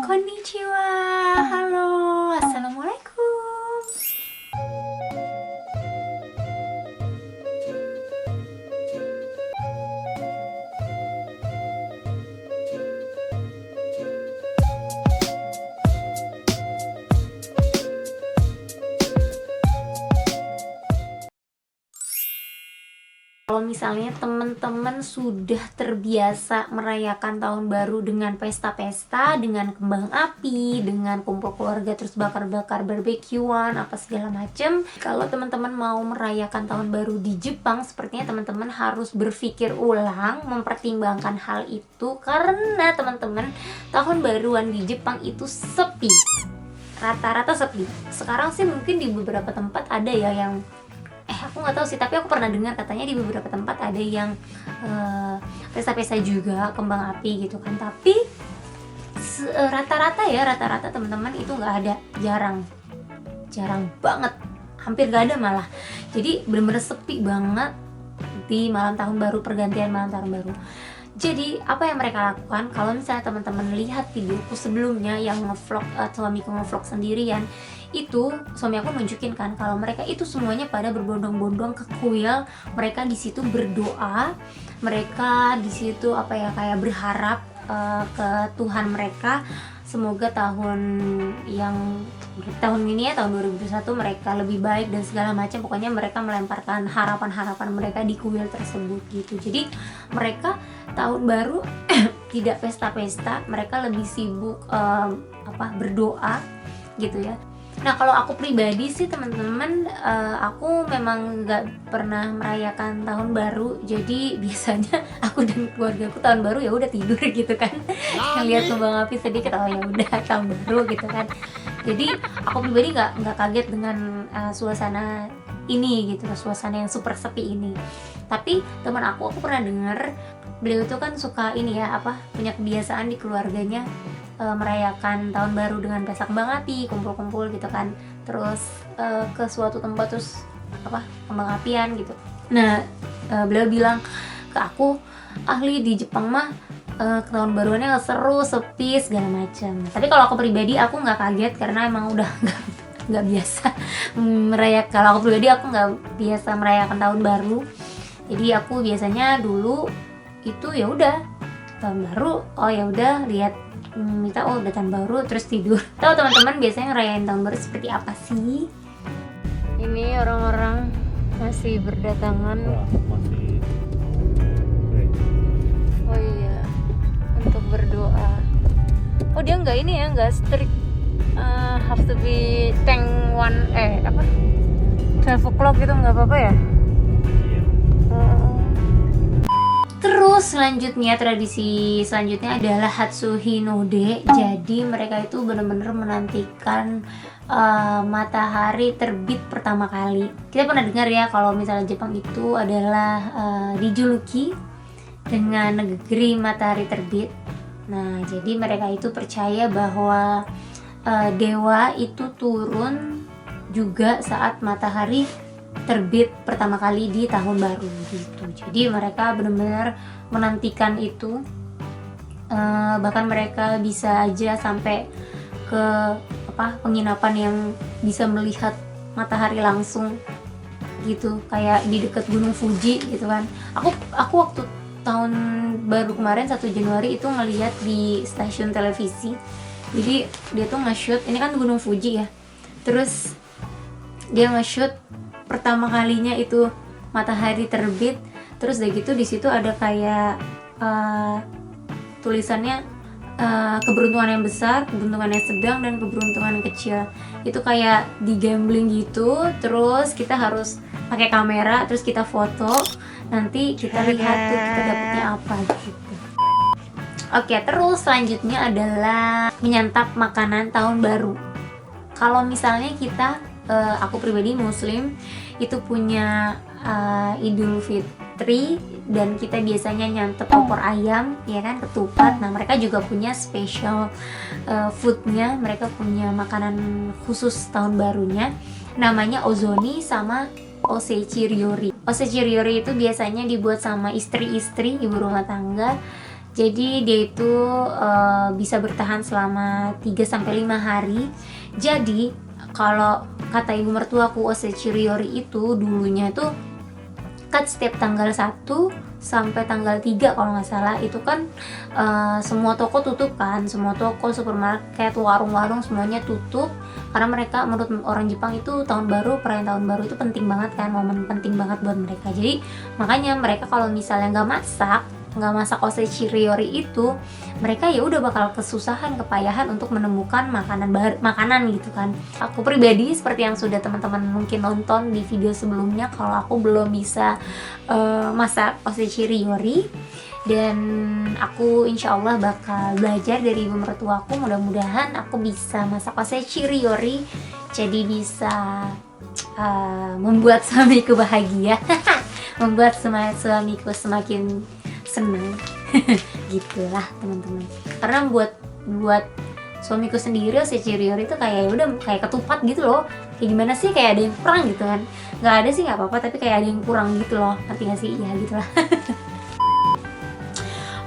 Konnichiwa. Halo, assalamualaikum. Kalau misalnya teman-teman sudah terbiasa merayakan tahun baru dengan pesta-pesta, dengan kembang api, dengan kumpul keluarga terus bakar-bakar barbekyuan, apa segala macem. Kalau teman-teman mau merayakan tahun baru di Jepang, sepertinya teman-teman harus berpikir ulang, mempertimbangkan hal itu, karena teman-teman, tahun baruan di Jepang itu sepi. Rata-rata sepi. Sekarang sih mungkin di beberapa tempat ada ya yang aku nggak tahu sih, tapi aku pernah dengar katanya di beberapa tempat ada yang pesta-pesta juga kembang api gitu kan. Tapi rata-rata teman-teman itu nggak ada, jarang banget, hampir nggak ada malah. Jadi bener-bener sepi banget di malam tahun baru, pergantian malam tahun baru. Jadi apa yang mereka lakukan, kalau misalnya teman-teman lihat videoku sebelumnya yang ngevlog, suamiku ngevlog sendirian, itu suami aku nunjukin kan kalau mereka itu semuanya pada berbondong-bondong ke kuil. Mereka di situ berdoa, mereka di situ kayak berharap ke Tuhan mereka, semoga tahun ini ya, tahun 2021 mereka lebih baik dan segala macam. Pokoknya mereka melemparkan harapan-harapan mereka di kuil tersebut gitu. Jadi mereka tahun baru tidak pesta-pesta, mereka lebih sibuk berdoa gitu ya. Nah kalau aku pribadi sih teman-teman, aku memang nggak pernah merayakan tahun baru. Jadi biasanya aku dan keluarga aku tahun baru ya udah tidur gitu kan. Lihat kembang api sedikit, oh ya udah tahun baru gitu kan. Jadi aku pribadi nggak kaget dengan suasana ini gitu, suasana yang super sepi ini. Tapi teman aku pernah dengar, beliau tuh kan suka punya kebiasaan di keluarganya merayakan tahun baru dengan pesta kembang api, kumpul-kumpul gitu kan, terus ke suatu tempat terus kembang apian gitu. Nah beliau bilang ke aku, ahli di Jepang mah tahun baruannya seru, sepi segala macam. Tapi kalau aku pribadi aku nggak kaget karena emang udah nggak biasa merayakan. Kalau aku pribadi aku nggak biasa merayakan tahun baru. Jadi aku biasanya dulu itu ya udah tahun baru, oh ya udah lihat udah tahun baru terus tidur. Tahu teman-teman biasanya ngerayain tahun baru seperti apa sih? Ini orang-orang masih berdatangan. Oh iya, untuk berdoa. Oh dia nggak strict, have to be 12 o'clock gitu, nggak apa-apa ya? Terus tradisi selanjutnya adalah Hatsuhinode. Jadi mereka itu benar-benar menantikan matahari terbit pertama kali. Kita pernah dengar ya kalau misalnya Jepang itu adalah dijuluki dengan negeri matahari terbit. Nah, jadi mereka itu percaya bahwa dewa itu turun juga saat matahari terbit pertama kali di tahun baru gitu. Jadi mereka benar-benar menantikan itu, bahkan mereka bisa aja sampai ke penginapan yang bisa melihat matahari langsung gitu, kayak di dekat Gunung Fuji gitu kan. Aku waktu tahun baru kemarin 1 Januari itu ngelihat di stasiun televisi. Jadi dia tuh nge-shoot, ini kan Gunung Fuji ya, terus dia nge-shoot pertama kalinya itu matahari terbit. Terus udah gitu di situ ada kayak tulisannya keberuntungan yang besar, keberuntungan yang sedang, dan keberuntungan yang kecil. Itu kayak di gambling gitu. Terus kita harus pakai kamera, terus kita foto, nanti kita lihat tuh kita dapetnya apa gitu. Oke, terus selanjutnya adalah menyantap makanan tahun baru. Kalau misalnya kita aku pribadi muslim itu punya Idul Fitri, dan kita biasanya nyantap opor ayam ya kan, ketupat. Nah mereka juga punya special foodnya, mereka punya makanan khusus tahun barunya, namanya ozoni sama osechi ryori. Osechi ryori itu biasanya dibuat sama istri-istri, ibu rumah tangga. Jadi dia itu bisa bertahan selama 3-5 hari. Jadi kalau kata ibu mertuaku, Osechiriori itu dulunya itu kan setiap tanggal 1 sampai tanggal 3 kalau nggak salah itu kan semua toko tutup kan, semua toko, supermarket, warung-warung semuanya tutup karena mereka menurut orang Jepang itu tahun baru, perayaan tahun baru itu penting banget kan, momen penting banget buat mereka. Jadi makanya mereka kalau misalnya nggak masak Osechiriori itu, mereka ya udah bakal kesusahan, kepayahan untuk menemukan makanan gitu kan. Aku pribadi seperti yang sudah teman-teman mungkin nonton di video sebelumnya, kalau aku belum bisa masak Osechiriori, dan aku insya Allah bakal belajar dari ibu mertuaku. Mudah-mudahan aku bisa masak Osechiriori, jadi bisa membuat suamiku bahagia, membuat suamiku semakin seneng. Gitulah teman-teman, karena buat suamiku sendiri Osechiriori itu kayak udah kayak ketupat gitu loh. Kayak gimana sih, kayak ada yang kurang gitu kan. Nggak ada sih nggak apa-apa, tapi kayak ada yang kurang gitu loh, ngerti nggak sih? Ya gitulah.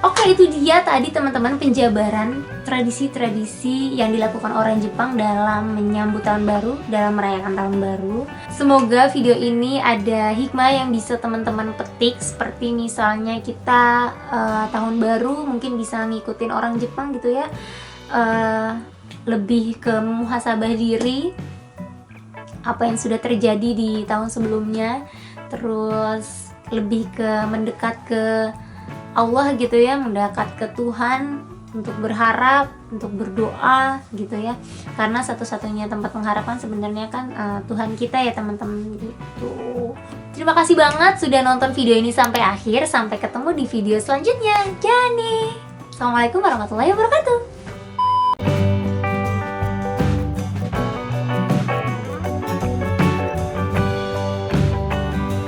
Oke, itu dia tadi teman-teman penjabaran tradisi-tradisi yang dilakukan orang Jepang dalam menyambut tahun baru, dalam merayakan tahun baru. Semoga video ini ada hikmah yang bisa teman-teman petik, seperti misalnya kita tahun baru mungkin bisa ngikutin orang Jepang gitu ya, lebih ke muhasabah diri apa yang sudah terjadi di tahun sebelumnya, terus lebih ke mendekat ke Allah gitu ya, mendekat ke Tuhan untuk berharap, untuk berdoa gitu ya, karena satu-satunya tempat pengharapan sebenarnya kan Tuhan kita ya teman-teman gitu. Terima kasih banget sudah nonton video ini sampai akhir. Sampai ketemu di video selanjutnya. Jani, assalamualaikum warahmatullahi wabarakatuh.